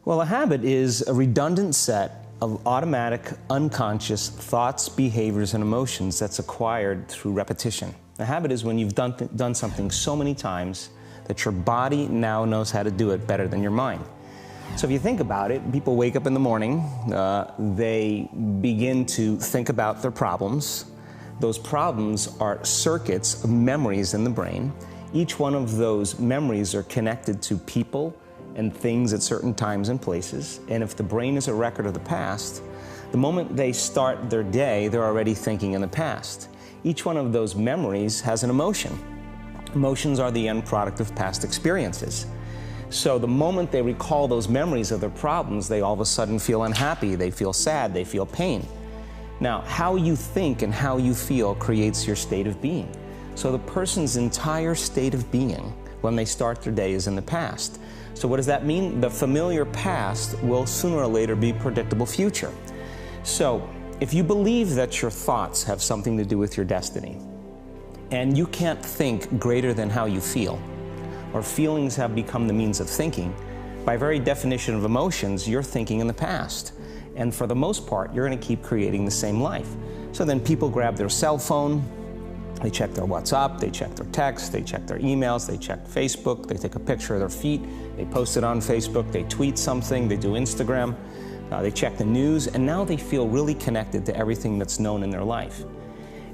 Well, a habit is a redundant set of automatic, unconscious thoughts, behaviors, and emotions that's acquired through repetition. A habit is when you've done something so many times that your body now knows how to do it better than your mind. So if you think about it, people wake up in the morning, they begin to think about their problems. Those problems are circuits of memories in the brain. Each one of those memories are connected to people and things at certain times and places. And if the brain is a record of the past, the moment they start their day, they're already thinking in the past. Each one of those memories has an emotion. Emotions are the end product of past experiences. So the moment they recall those memories of their problems, they all of a sudden feel unhappy, they feel sad, they feel pain. Now, how you think and how you feel creates your state of being. So the person's entire state of being when they start their day is in the past. So what does that mean? The familiar past will sooner or later be predictable future. So if you believe that your thoughts have something to do with your destiny, and you can't think greater than how you feel, or feelings have become the means of thinking, by very definition of emotions, you're thinking in the past. And for the most part, you're going to keep creating the same life. So then people grab their cell phone, they check their WhatsApp, they check their texts, they check their emails, they check Facebook, they take a picture of their feet, they post it on Facebook, they tweet something, they do Instagram, they check the news, and now they feel really connected to everything that's known in their life.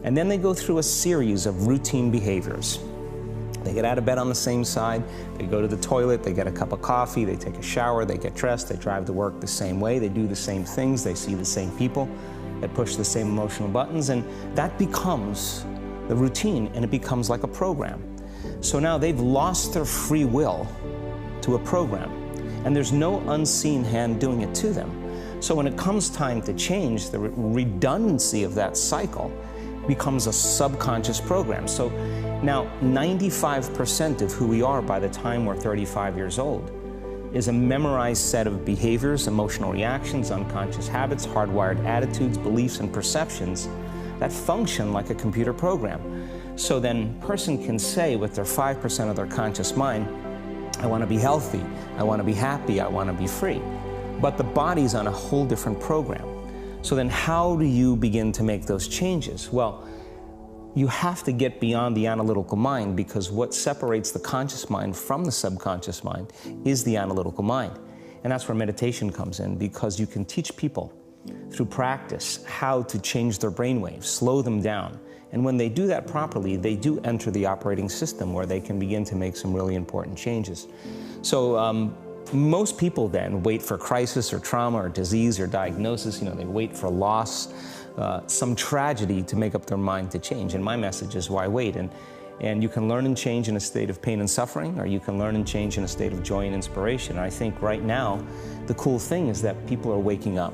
And then they go through a series of routine behaviors. They get out of bed on the same side, they go to the toilet, they get a cup of coffee, they take a shower, they get dressed, they drive to work the same way, they do the same things, they see the same people, they push the same emotional buttons, and that becomes the routine, and it becomes like a program. So now they've lost their free will to a program, and there's no unseen hand doing it to them. So when it comes time to change, the redundancy of that cycle becomes a subconscious program. So now 95% of who we are by the time we're 35 years old is a memorized set of behaviors, emotional reactions, unconscious habits, hardwired attitudes, beliefs, and perceptions that function like a computer program. So then a person can say with their 5% of their conscious mind, I want to be healthy, I want to be happy, I want to be free. But the body's on a whole different program. So then how do you begin to make those changes? Well, you have to get beyond the analytical mind, because what separates the conscious mind from the subconscious mind is the analytical mind. And that's where meditation comes in, because you can teach people through practice how to change their brainwaves, slow them down. And when they do that properly, they do enter the operating system where they can begin to make some really important changes. So most people then wait for crisis or trauma or disease or diagnosis. They wait for loss, some tragedy to make up their mind to change. And my message is, why wait? And you can learn and change in a state of pain and suffering, or you can learn and change in a state of joy and inspiration. And I think right now, the cool thing is that people are waking up.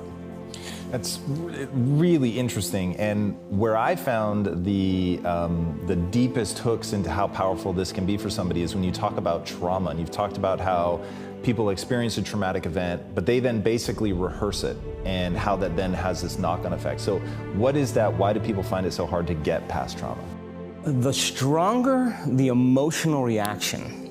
That's really interesting, and where I found the deepest hooks into how powerful this can be for somebody is when you talk about trauma, and you've talked about how people experience a traumatic event, but they then basically rehearse it, and how that then has this knock-on effect. So what is that? Why do people find it so hard to get past trauma? The stronger the emotional reaction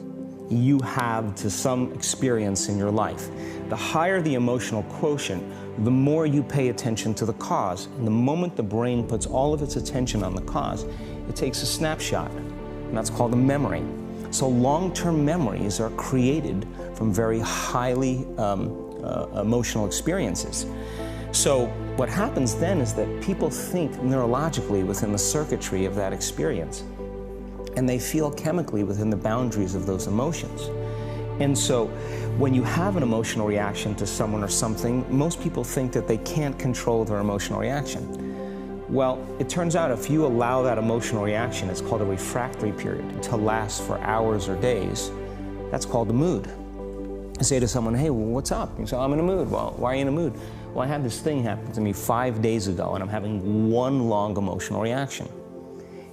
you have to some experience in your life, the higher the emotional quotient, the more you pay attention to the cause. And the moment the brain puts all of its attention on the cause, it takes a snapshot, and that's called a memory. So long-term memories are created from very highly emotional experiences. So what happens then is that people think neurologically within the circuitry of that experience, and they feel chemically within the boundaries of those emotions. And so when you have an emotional reaction to someone or something, most people think that they can't control their emotional reaction. Well, it turns out if you allow that emotional reaction, it's called a refractory period, to last for hours or days, that's called a mood. I say to someone, hey, well, what's up? You say, I'm in a mood. Well, why are you in a mood? Well, I had this thing happen to me 5 days ago, and I'm having one long emotional reaction.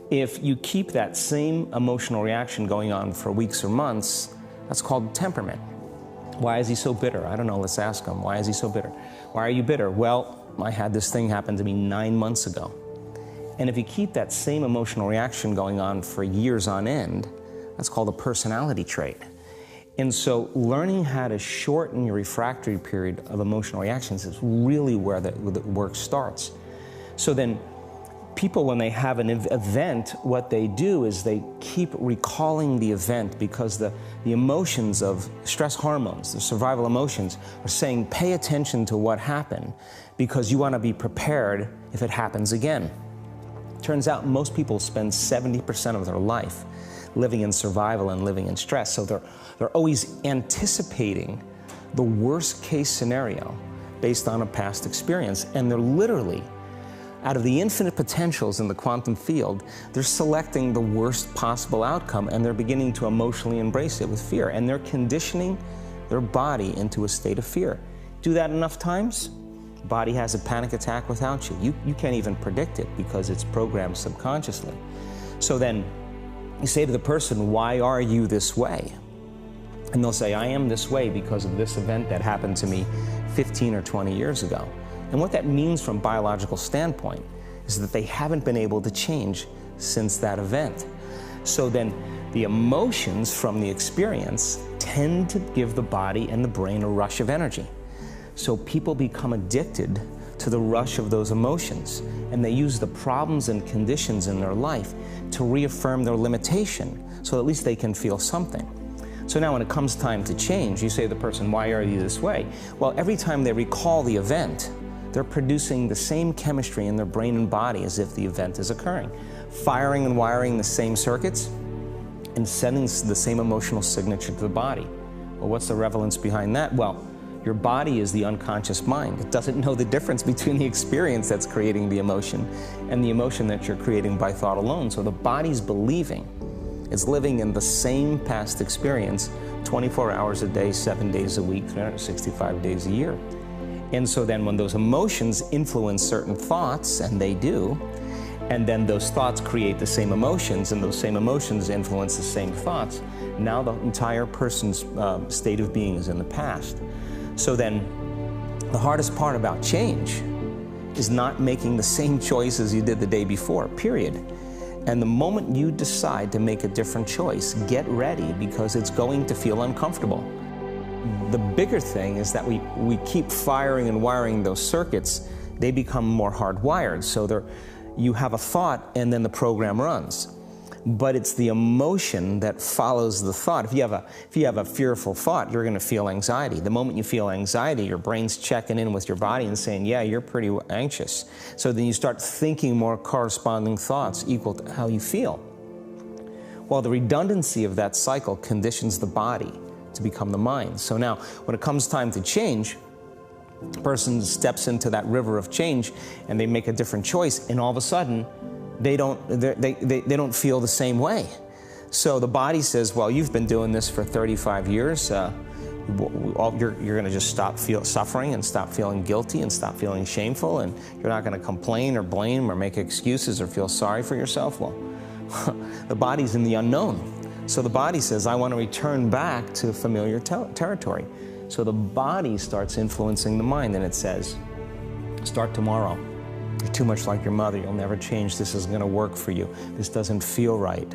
If you keep that same emotional reaction going on for weeks or months, that's called temperament. Why is he so bitter? I don't know, let's ask him. Why is he so bitter? Why are you bitter? Well, I had this thing happen to me 9 months ago. And if you keep that same emotional reaction going on for years on end, that's called a personality trait. And so learning how to shorten your refractory period of emotional reactions is really where the work starts. So then people, when they have an event, what they do is they keep recalling the event, because the emotions of stress hormones, the survival emotions, are saying pay attention to what happened because you want to be prepared if it happens again. Turns out most people spend 70% of their life living in survival and living in stress. So they're always anticipating the worst case scenario based on a past experience. And they're literally, out of the infinite potentials in the quantum field, they're selecting the worst possible outcome, and they're beginning to emotionally embrace it with fear. And they're conditioning their body into a state of fear. Do that enough times, body has a panic attack without you. You can't even predict it because it's programmed subconsciously. So then you say to the person, why are you this way? And they'll say, I am this way because of this event that happened to me 15 or 20 years ago. And what that means from a biological standpoint is that they haven't been able to change since that event. So then the emotions from the experience tend to give the body and the brain a rush of energy. So people become addicted to the rush of those emotions, and they use the problems and conditions in their life to reaffirm their limitation, so at least they can feel something. So now when it comes time to change, you say to the person, why are you this way? Well, every time they recall the event, they're producing the same chemistry in their brain and body as if the event is occurring, firing and wiring the same circuits and sending the same emotional signature to the body. Well, what's the relevance behind that? Well, your body is the unconscious mind. It doesn't know the difference between the experience that's creating the emotion and the emotion that you're creating by thought alone. So the body's believing it's living in the same past experience 24 hours a day, 7 days a week, 365 days a year. And so then when those emotions influence certain thoughts, and they do, and then those thoughts create the same emotions, and those same emotions influence the same thoughts, now the entire person's state of being is in the past. So then the hardest part about change is not making the same choices you did the day before, period. And the moment you decide to make a different choice, get ready, because it's going to feel uncomfortable. The bigger thing is that we keep firing and wiring those circuits. They become more hardwired. So you have a thought and then the program runs. But it's the emotion that follows the thought. If you have a fearful thought, you're going to feel anxiety. The moment you feel anxiety, your brain's checking in with your body and saying, yeah, you're pretty anxious. So then you start thinking more corresponding thoughts equal to how you feel. Well, the redundancy of that cycle conditions the body to become the mind. So now, when it comes time to change, a person steps into that river of change and they make a different choice, and all of a sudden, they don't feel the same way. So the body says, well, you've been doing this for 35 years. You're going to just stop suffering and stop feeling guilty and stop feeling shameful, and you're not going to complain or blame or make excuses or feel sorry for yourself. Well, the body's in the unknown. So the body says, I want to return back to familiar territory. So the body starts influencing the mind, and it says, start tomorrow. You're too much like your mother. You'll never change. This isn't going to work for you. This doesn't feel right.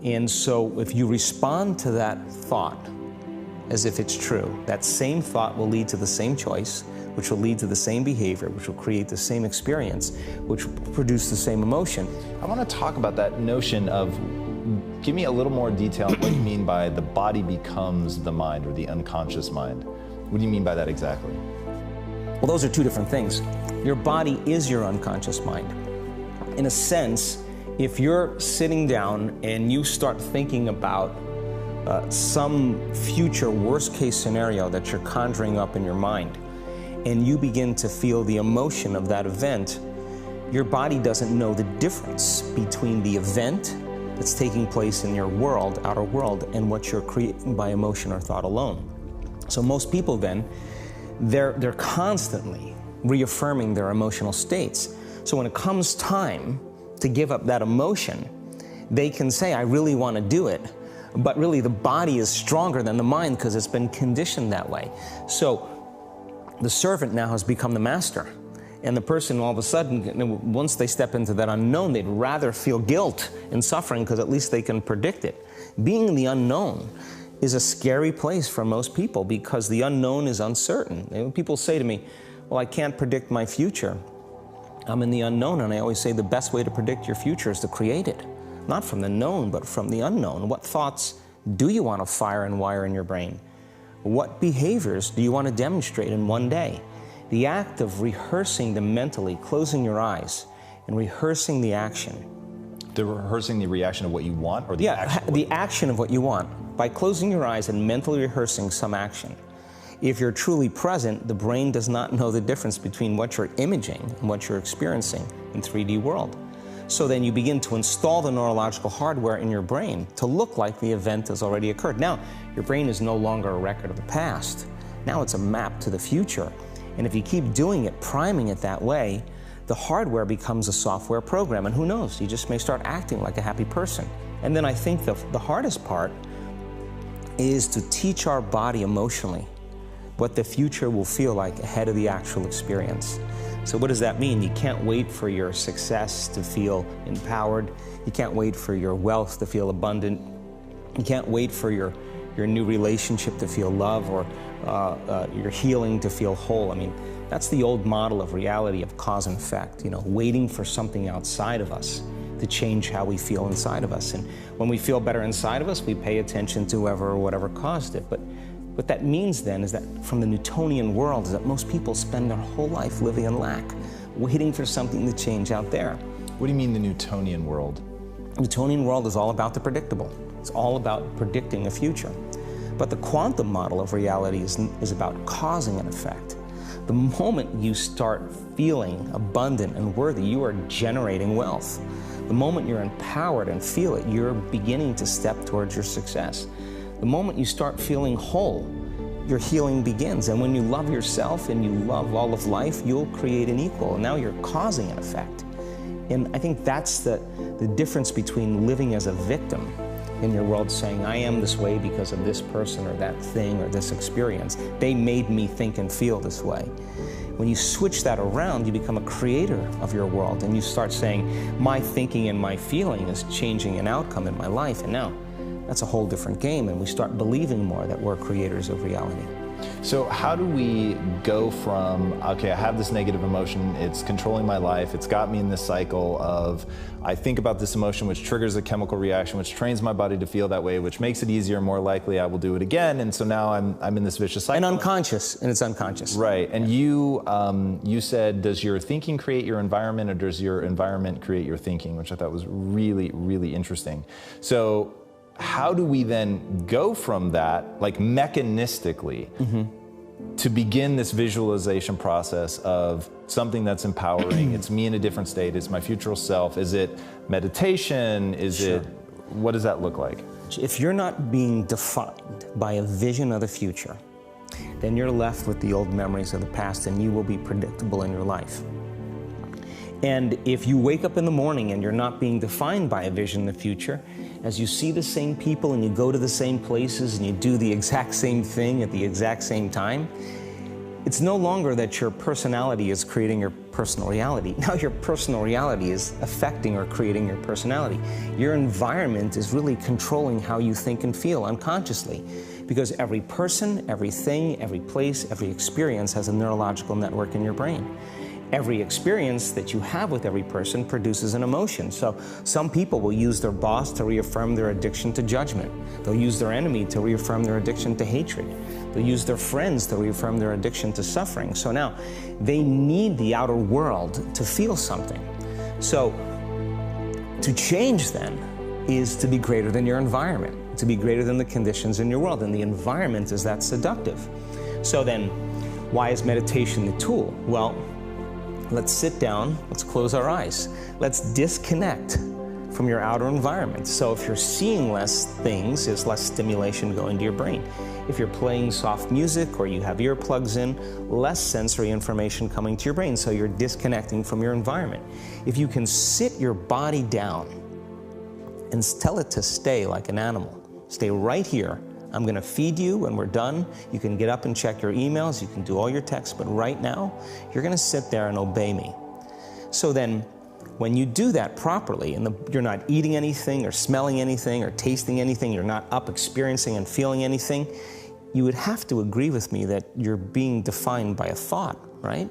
And so if you respond to that thought as if it's true, that same thought will lead to the same choice, which will lead to the same behavior, which will create the same experience, which will produce the same emotion. I want to talk about that notion of, give me a little more detail on what you mean by the body becomes the mind, or the unconscious mind. What do you mean by that exactly? Well, those are two different things. Your body is your unconscious mind. In a sense, if you're sitting down and you start thinking about some future worst-case scenario that you're conjuring up in your mind, and you begin to feel the emotion of that event, your body doesn't know the difference between the event that's taking place in your world, outer world, and what you're creating by emotion or thought alone. So most people then, they're constantly reaffirming their emotional states. So when it comes time to give up that emotion, they can say, I really want to do it, but really the body is stronger than the mind because it's been conditioned that way. So the servant now has become the master. And the person, all of a sudden, once they step into that unknown, they'd rather feel guilt and suffering because at least they can predict it. Being in the unknown is a scary place for most people because the unknown is uncertain. And when people say to me, well, I can't predict my future, I'm in the unknown, and I always say the best way to predict your future is to create it. Not from the known, but from the unknown. What thoughts do you want to fire and wire in your brain? What behaviors do you want to demonstrate in one day? The act of rehearsing them mentally, closing your eyes, and rehearsing the action. Rehearsing the reaction of what you want, or the action? The action of what you want. By closing your eyes and mentally rehearsing some action. If you're truly present, the brain does not know the difference between what you're imaging and what you're experiencing in 3D world. So then you begin to install the neurological hardware in your brain to look like the event has already occurred. Now, your brain is no longer a record of the past. Now it's a map to the future. And if you keep doing it, priming it that way, the hardware becomes a software program. And who knows, you just may start acting like a happy person. And then I think the hardest part is to teach our body emotionally what the future will feel like ahead of the actual experience. So what does that mean? You can't wait for your success to feel empowered. You can't wait for your wealth to feel abundant. You can't wait for your new relationship to feel love, or your healing to feel whole. I mean, that's the old model of reality, of cause and effect, waiting for something outside of us to change how we feel inside of us. And when we feel better inside of us, we pay attention to whoever or whatever caused it. But what that means then is that from the Newtonian world is that most people spend their whole life living in lack, waiting for something to change out there. What do you mean the Newtonian world? The Newtonian world is all about the predictable. It's all about predicting a future. But the quantum model of reality is about causing an effect. The moment you start feeling abundant and worthy, you are generating wealth. The moment you're empowered and feel it, you're beginning to step towards your success. The moment you start feeling whole, your healing begins. And when you love yourself and you love all of life, you'll create an equal. And now you're causing an effect. And I think that's the difference between living as a victim in your world, saying, I am this way because of this person or that thing or this experience. They made me think and feel this way. When you switch that around, you become a creator of your world, and you start saying, my thinking and my feeling is changing an outcome in my life. And now that's a whole different game, and we start believing more that we're creators of reality. So how do we go from, okay, I have this negative emotion, it's controlling my life, it's got me in this cycle of, I think about this emotion, which triggers a chemical reaction, which trains my body to feel that way, which makes it easier, more likely I will do it again, and so now I'm in this vicious cycle. And unconscious, and it's unconscious. Right, and you said, does your thinking create your environment, or does your environment create your thinking, which I thought was really, really interesting. So how do we then go from that, like mechanistically, to begin this visualization process of something that's empowering? It's me in a different state, it's my future self. Is it meditation? Is it, what does that look like? If you're not being defined by a vision of the future, then you're left with the old memories of the past, and you will be predictable in your life. And if you wake up in the morning and you're not being defined by a vision in the future, as you see the same people and you go to the same places and you do the exact same thing at the exact same time, it's no longer that your personality is creating your personal reality. Now your personal reality is affecting or creating your personality. Your environment is really controlling how you think and feel unconsciously, because every person, everything, every place, every experience has a neurological network in your brain. Every experience that you have with every person produces an emotion. So some people will use their boss to reaffirm their addiction to judgment. They'll use their enemy to reaffirm their addiction to hatred. They'll use their friends to reaffirm their addiction to suffering. So now they need the outer world to feel something. So to change then is to be greater than your environment, to be greater than the conditions in your world. And the environment is that seductive. So then why is meditation the tool? Well, let's sit down, let's close our eyes. Let's disconnect from your outer environment. So if you're seeing less things, there's less stimulation going to your brain. If you're playing soft music or you have earplugs in, less sensory information coming to your brain, so you're disconnecting from your environment. If you can sit your body down and tell it to stay like an animal, stay right here. I'm going to feed you when we're done. You can get up and check your emails. You can do all your texts. But right now, you're going to sit there and obey me. So then, When you do that properly, and you're not eating anything or smelling anything or tasting anything, you're not up experiencing and feeling anything, you would have to agree with me that you're being defined by a thought, right?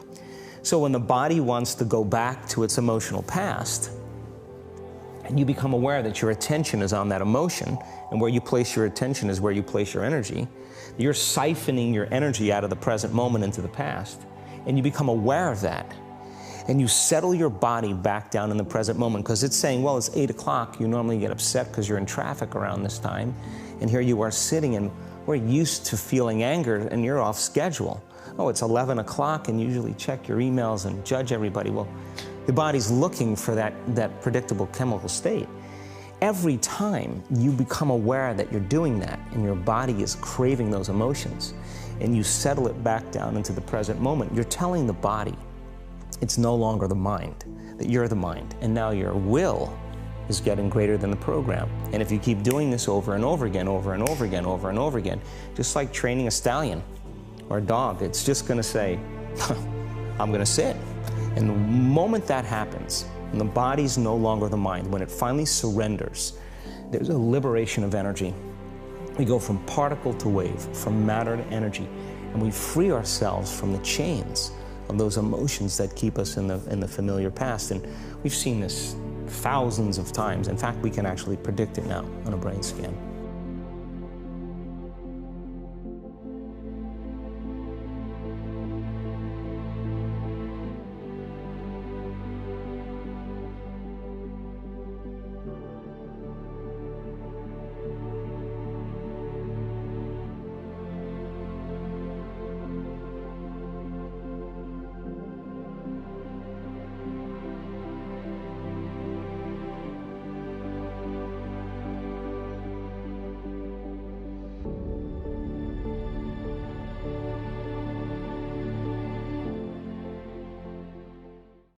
So when the body wants to go back to its emotional past, and you become aware that your attention is on that emotion, and where you place your attention is where you place your energy, you're siphoning your energy out of the present moment into the past, and you become aware of that. And you settle your body back down in the present moment, because it's saying, well, it's 8 o'clock. You normally get upset because you're in traffic around this time. And here you are sitting, and we're used to feeling anger, and you're off schedule. Oh, it's 11 o'clock, and you usually check your emails and judge everybody. Well, the body's looking for that predictable chemical state. Every time you become aware that you're doing that, and your body is craving those emotions, and you settle it back down into the present moment, you're telling the body, it's no longer the mind, that you're the mind, and now your will is getting greater than the program. And if you keep doing this over and over again, over and over again, over and over again, just like training a stallion or a dog, it's just going to say, I'm going to sit. And the moment that happens, and the body's no longer the mind, when it finally surrenders, there's a liberation of energy. We go from particle to wave, from matter to energy, and we free ourselves from the chains of those emotions that keep us in the familiar past. And we've seen this thousands of times. In fact, we can actually predict it now on a brain scan.